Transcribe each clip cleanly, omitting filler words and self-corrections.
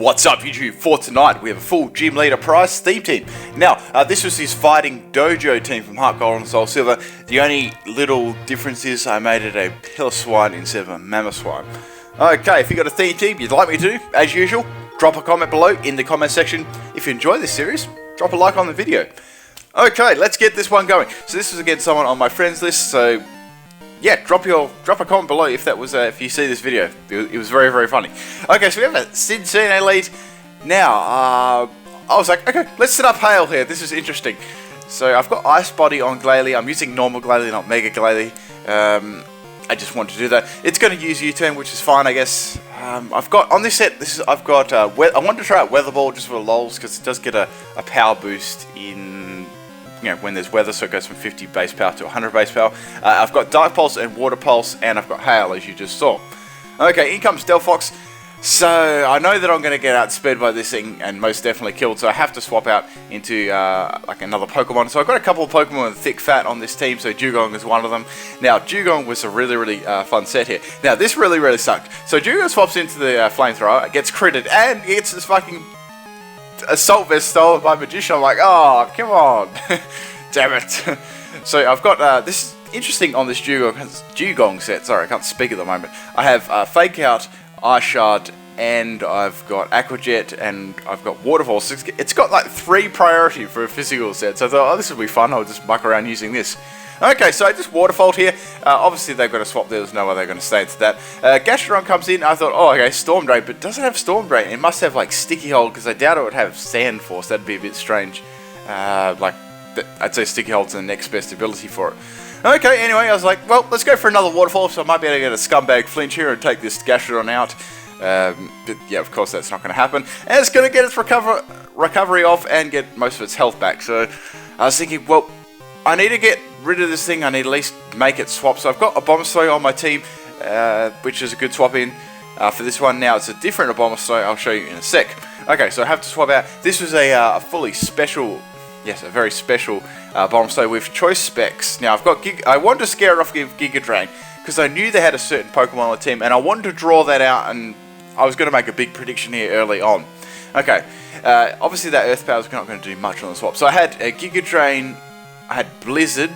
What's up YouTube? For tonight we have a full Gym Leader Price theme team. Now this was his Fighting Dojo team from Heart Gold and Soul Silver. The only little difference is I made it a Piloswine instead of a Mamoswine. Okay, if you got a theme team you'd like me to, as usual, drop a comment below in the comment section. If you enjoy this series, drop a like on the video. Okay, let's get this one going. So this was again someone on my friends list, so yeah, drop a comment below if that was if you see this video. It was very, very funny. Okay, so we have a Cincino lead. Now, I was like, okay, let's set up Hail here. This is interesting. So I've got Ice Body on Glalie. I'm using normal Glalie, not Mega Glalie. I just want to do that. It's going to use U-turn, which is fine, I guess. I've got on this set. I wanted to try out Weather Ball just for the lols because it does get a power boost in, you know, when there's weather, so it goes from 50 base power to 100 base power. I've got Dark Pulse and Water Pulse, and I've got Hail, as you just saw. Okay, in comes Delphox. So I know that I'm going to get outspeed by this thing and most definitely killed, so I have to swap out into like another Pokemon. So I've got a couple of Pokemon with thick fat on this team, so Dewgong is one of them. Now, Dewgong was a really fun set here. Now, this really sucked. So Dewgong swaps into the Flamethrower, gets critted, and gets this fucking Assault Vest stolen by Magician. I'm like, oh, come on. Damn it. So I've got, this is interesting on this Dewgong set. Sorry, I can't speak at the moment. I have Fake Out, Ice Shard, and I've got Aqua Jet, and I've got Waterfall. So it's got like 3 priority for a physical set. So I thought, oh, this will be fun. I'll just muck around using this. Okay, so I just Waterfall here. Obviously, they've got to swap. There's no way they're going to stay into that. Gastrodon comes in. I thought, oh, okay, Storm Drain, but it doesn't have Storm Drain. It must have like Sticky Hold, because I doubt it would have Sand Force. That'd be a bit strange. I'd say Sticky Hold's the next best ability for it. Okay, anyway, I was like, well, let's go for another Waterfall, so I might be able to get a Scumbag Flinch here and take this Gastrodon out. But yeah, of course that's not going to happen. And it's going to get its recovery off and get most of its health back. So I was thinking, well, I need to get rid of this thing. I need to at least make it swap. So I've got Abomasnow on my team, which is a good swap in for this one. Now it's a different Abomasnow. I'll show you in a sec. Okay, so I have to swap out. This was a fully special, yes, a very special Abomasnow with choice specs. Now I've got I wanted to scare it off with Giga Drain because I knew they had a certain Pokemon on the team, and I wanted to draw that out, and I was going to make a big prediction here early on. Okay, obviously that Earth Power is not going to do much on the swap. So I had a Giga Drain, I had Blizzard,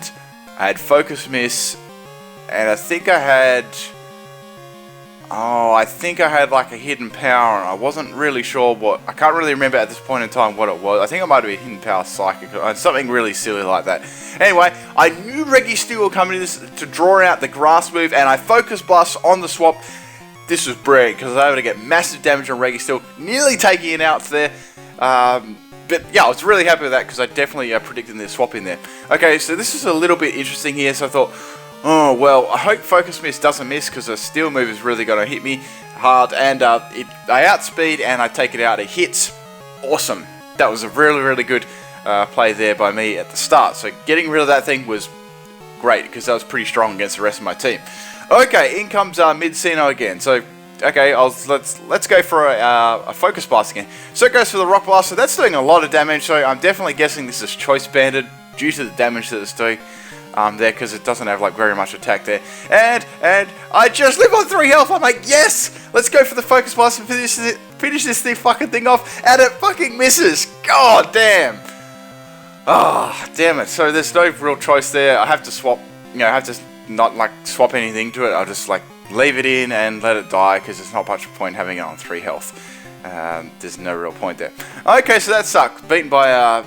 I had Focus Miss, and I think I had, like a Hidden Power, and I wasn't really sure what, I can't really remember at this point in time what it was. I think it might have been Hidden Power Psychic, or something really silly like that. Anyway, I knew Registeel would come into this to draw out the Grass move, and I Focus Blast on the swap. This was brilliant, because I was able to get massive damage on Registeel, nearly taking it out there. But yeah, I was really happy with that, because I definitely predicted the swap in there. Okay, so this is a little bit interesting here, so I thought, oh, well, I hope Focus Miss doesn't miss, because the Steel move is really going to hit me hard, and I outspeed and I take it out. It hits. Awesome. That was a really good play there by me at the start. So getting rid of that thing was great, because that was pretty strong against the rest of my team. Okay, in comes Mincino again. So, okay, let's go for a Focus Blast again. So it goes for the Rock Blast. So that's doing a lot of damage. So I'm definitely guessing this is Choice Banded due to the damage that it's doing there, because it doesn't have like very much attack there. And I just live on 3 health. I'm like, yes, let's go for the Focus Blast and finish this fucking thing off. And it fucking misses. God damn. Ah, damn it. So there's no real choice there. I have to swap. You know, I have to not like swap anything to it. I'll just like leave it in and let it die, because there's not much point having it on 3 health. There's no real point there. Okay, so that sucked. Beaten by a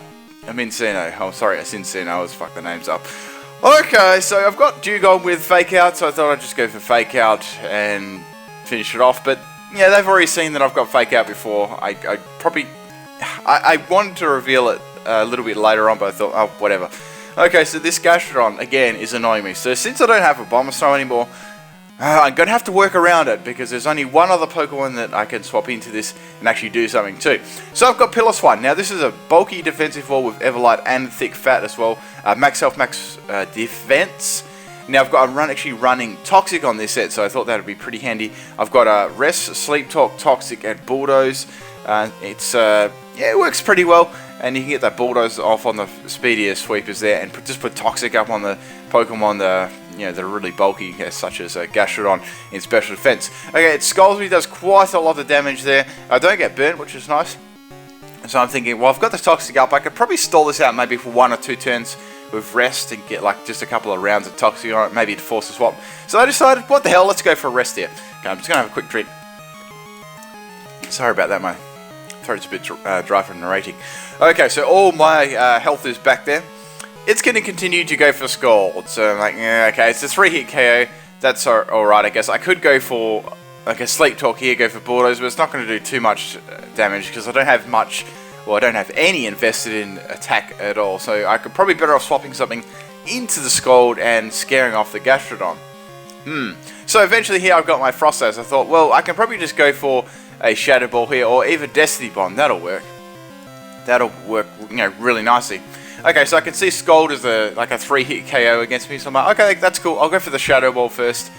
Mincino. Oh, sorry, a Cincino. I always fuck the names up. Okay, so I've got Dewgong with Fake Out, so I thought I'd just go for Fake Out and finish it off. But yeah, they've already seen that I've got Fake Out before. I wanted to reveal it a little bit later on, but I thought, oh, whatever. Okay, so this Gastrodon, again, is annoying me. So since I don't have a Abomasnow anymore, I'm going to have to work around it, because there's only one other Pokemon that I can swap into this and actually do something too. So I've got Piloswine. Now this is a bulky defensive wall with Everlight and thick fat as well. Max health, max defense. Now I'm actually running Toxic on this set, so I thought that would be pretty handy. I've got Rest, Sleep Talk, Toxic, and Bulldoze. It works pretty well. And you can get that Bulldoze off on the speedier sweepers there, and just put Toxic up on the Pokemon, that are really bulky, such as Gastrodon in special defense. Okay, it skulls me, does quite a lot of damage there. I don't get burnt, which is nice. So I'm thinking, well, I've got the Toxic up. I could probably stall this out maybe for 1 or 2 turns with rest and get like just a couple of rounds of Toxic on it, maybe to force a swap. So I decided, what the hell, let's go for a rest here. Okay, I'm just going to have a quick drink. Sorry about that, my throat's a bit dry from narrating. Okay, so all my health is back there. It's going to continue to go for Scald. So I'm like, yeah, okay, it's a 3-hit KO. That's alright, I guess. I could go for like a Sleep Talk here, go for Bulldoze, but it's not going to do too much damage because I don't have much. Well, I don't have any invested in attack at all, so I could probably better off swapping something into the Scald and scaring off the Gastrodon. So eventually here I've got my Frostas. I thought, well, I can probably just go for a Shadow Ball here, or even Destiny Bomb. That'll work. That'll work, really nicely. Okay, so I can see Scald as like a 3-hit KO against me, so I'm like, okay, that's cool. I'll go for the Shadow Ball first,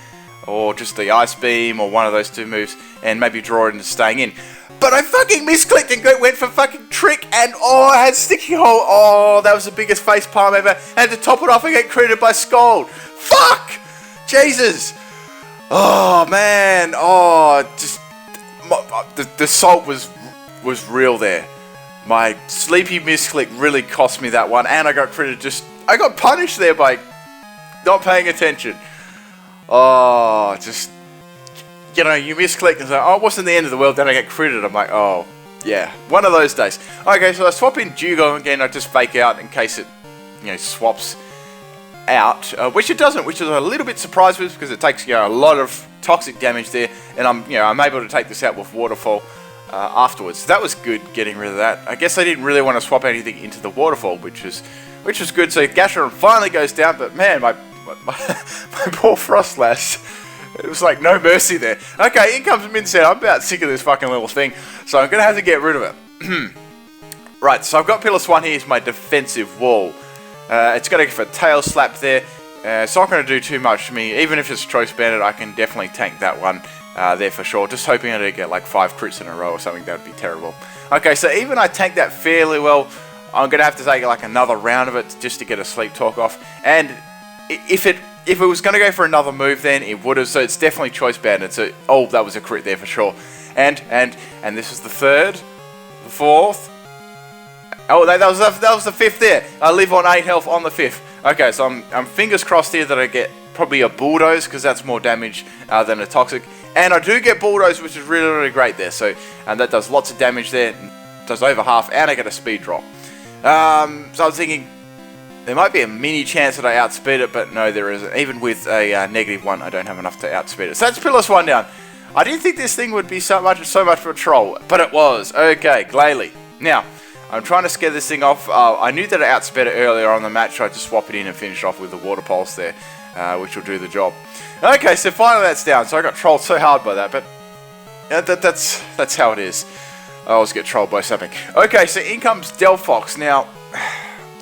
or just the Ice Beam, or one of those 2 moves, and maybe draw it into staying in. But I fucking misclicked and went for fucking Trick, and I had Sticky Hole. Oh, that was the biggest facepalm ever. And to top it off, I get credited by Scald. Fuck! Jesus! Oh, man. Oh, just... The salt was real there. My sleepy misclick really cost me that one, and I got credited I got punished there by not paying attention. Oh, just... you misclick and say, oh, it wasn't the end of the world, then I get credited. I'm like, oh, yeah, one of those days. Okay, so I swap in Dewgong again. I just fake out in case it, swaps out, which it doesn't, which is a little bit surprised with because it takes, a lot of toxic damage there, and I'm able to take this out with Waterfall afterwards. So that was good, getting rid of that. I guess I didn't really want to swap anything into the Waterfall, which was good. So Gastrodon finally goes down, but man, my poor Frostlass. It was like no mercy there. Okay, in comes Minset. I'm about sick of this fucking little thing, so I'm going to have to get rid of it. Right, so I've got Pillar Swan here as my defensive wall. It's going to go for a Tail Slap there. It's not going to do too much to me. Even if it's Choice Bandit, I can definitely tank that one there for sure. Just hoping I don't get like 5 crits in a row or something. That would be terrible. Okay, so even I tank that fairly well. I'm going to have to take like another round of it just to get a Sleep Talk off. And if it was going to go for another move, then it would have. So it's definitely Choice Bandit. So that was a crit there for sure. And this is the 3rd, the 4th. Oh, that was the 5th there. I live on 8 health on the 5th. Okay, so I'm fingers crossed here that I get probably a Bulldoze because that's more damage than a Toxic. And I do get Bulldoze, which is really, really great there. So that does lots of damage there. Does over half, and I get a speed drop. So I was thinking there might be a mini chance that I outspeed it, but no, there isn't. Even with a -1, I don't have enough to outspeed it. So that's Pillar Swan down. I didn't think this thing would be so much for a troll, but it was. Okay, Glalie. Now, I'm trying to scare this thing off. I knew that I outsped it earlier on the match, so I just swap it in and finish off with the Water Pulse there, which will do the job. Okay, so finally that's down. So I got trolled so hard by that, but that's how it is. I always get trolled by something. Okay, so in comes Delphox. Now,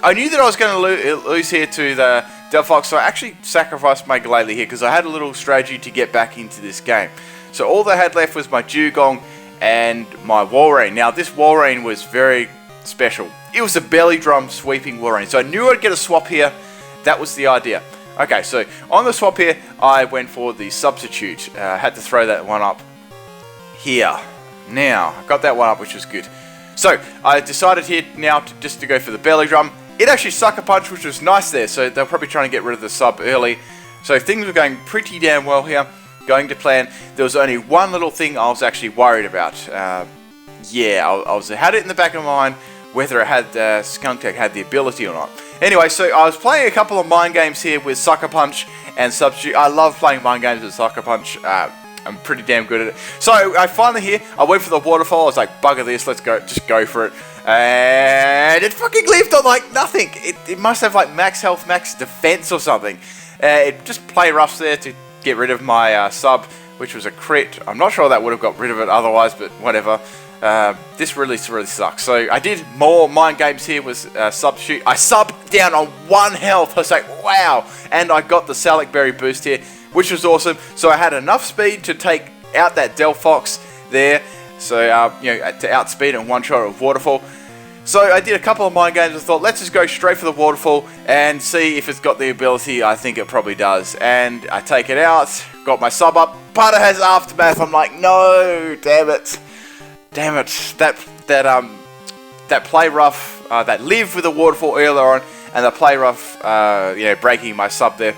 I knew that I was going to lose here to the Delphox, so I actually sacrificed my Glalie here because I had a little strategy to get back into this game. So all I had left was my Dewgong and my Walrein. Now, this Walrein was very special. It was a belly drum sweeping Walrein, so I knew I'd get a swap here. That was the idea. Okay, so on the swap here, I went for the Substitute. Had to throw that one up here. Now, I got that one up, which was good. So, I decided here now just to go for the belly drum. It actually Sucker Punch, which was nice there, so they're probably trying to get rid of the sub early. So things were going pretty damn well here, going to plan. There was only one little thing I was actually worried about. I had it in the back of my mind whether it had Skunk Tank had the ability or not. Anyway, so I was playing a couple of mind games here with Sucker Punch and Substitute. I love playing mind games with Sucker Punch. I'm pretty damn good at it. So I finally I went for the Waterfall. I was like, bugger this, let's go, just go for it. And it fucking lived on like nothing. It must have like max health, max defense or something. It just play roughs there to get rid of my sub, which was a crit. I'm not sure that would have got rid of it otherwise, but whatever. This really sucks. So I did more mind games here with Substitute. I subbed down on 1 health. I was like, wow. And I got the Salac Berry boost here, which was awesome. So I had enough speed to take out that Delphox there. So, to outspeed and one shot of Waterfall. So I did a couple of mind games. I thought, let's just go straight for the waterfall and see if it's got the ability. I think it probably does. And I take it out, got my sub up, but it has aftermath. I'm like, no, damn it. That play rough, that lived with the waterfall earlier on, and the play rough, breaking my sub there.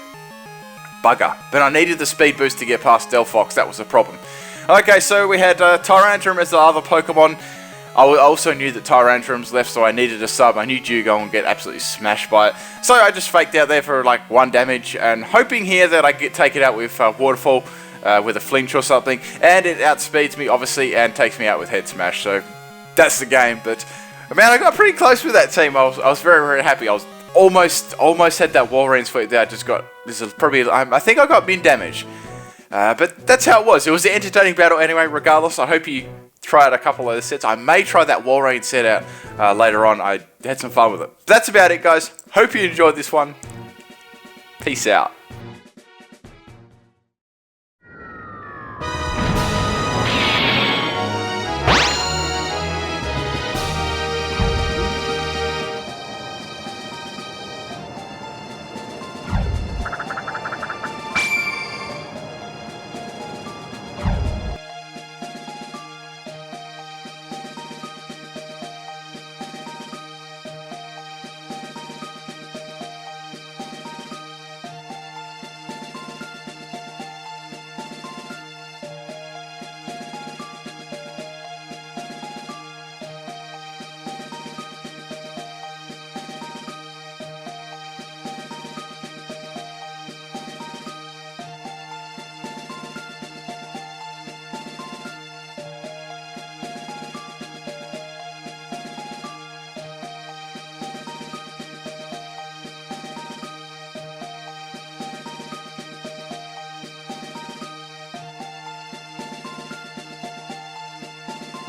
Bugger. But I needed the speed boost to get past Delphox. That was the problem. Okay, so we had Tyrantrum as the other Pokemon. I also knew that Tyrantrum's left, so I needed a sub. I knew Dewgong would get absolutely smashed by it. So I just faked out there for like 1 damage, and hoping here that I take it out with Waterfall, with a flinch or something. And it outspeeds me, obviously, and takes me out with Head Smash. So that's the game. But man, I got pretty close with that team. I was very, very happy. I was almost had that Walreine's Fleet there. I just got, this is probably, I think I got min damage. But that's how it was. It was an entertaining battle anyway, regardless. I hope you tried a couple of the sets. I may try that Walrein set out later on. I had some fun with it. That's about it, guys. Hope you enjoyed this one. Peace out.